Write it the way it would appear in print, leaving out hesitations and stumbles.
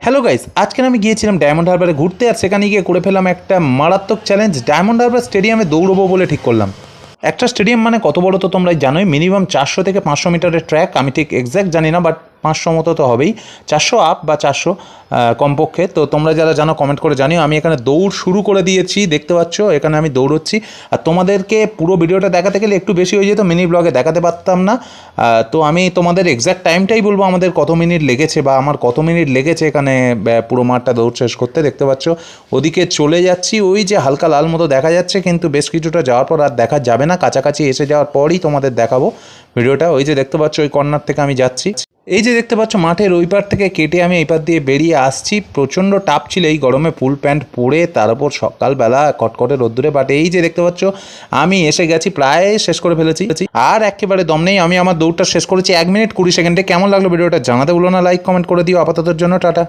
Hello guys, আজকে আমি গিয়েছিলাম ডায়মন্ড হারবারে ঘুরতে, আর সেখানে গিয়ে করে ফেলাম একটা মারাত্মক চ্যালেঞ্জ। ডায়মন্ড হারবার স্টেডিয়ামে দৌড়বো বলে ঠিক করলাম। একটা স্টেডিয়াম মানে কত বড় তো তোমরা জানোই, মিনিমাম 400 থেকে 500 মিটারের ট্র্যাক। আমি ঠিক এক্স্যাক্ট জানি না, বাট 500 মতো তো হবেই, 400 আপ বা 400 কমপক্ষে। তো তোমরা যারা জানো কমেন্ট করে জানিও। আমি এখানে দৌড় শুরু করে দিয়েছি, দেখতে পাচ্ছ এখানে আমি দৌড়চ্ছি। আর তোমাদেরকে পুরো ভিডিওটা দেখাতে গেলে একটু বেশি হয়ে যেত, মিনি ব্লগে দেখাতে পারতাম না। তো আমি তোমাদের এক্স্যাক্ট টাইমটাই বলবো, আমাদের কত মিনিট লেগেছে বা আমার কত মিনিট লেগেছে এখানে পুরো মাঠটা দৌড় শেষ করতে। দেখতে পাচ্ছ ওদিকে চলে যাচ্ছি, ওই যে হালকা লাল মতো দেখা যাচ্ছে, কিন্তু বেশ কিছুটা যাওয়ার পর আর দেখা যাবে না। কাছাকাছি এসে যাওয়ার পরই তোমাদের দেখাবো ভিডিওটা। ওই যে দেখতে পাচ্ছ ওই কর্নার থেকে আমি যাচ্ছি। এই যে দেখতে পাচ্ছ মাঠের ওই পার থেকে কেটে আমি এই পার দিয়ে বেরিয়ে আসছি। প্রচণ্ড টাপ ছিল এই গরমে ফুল প্যান্ট পরে, তার উপর সকালবেলা কটকটে রোদ্দুরে। বাট এই যে দেখতে পাচ্ছ আমি এসে গেছি, প্রায় শেষ করে ফেলেছি, আর একেবারে দম নেই। আমি আমার দৌড়টা শেষ করেছি 1 মিনিট 20 সেকেন্ডে। কেমন লাগলো ভিডিওটা জানাতে ভুলো না, লাইক কমেন্ট করে দিও। আপাততের জন্য টাটা।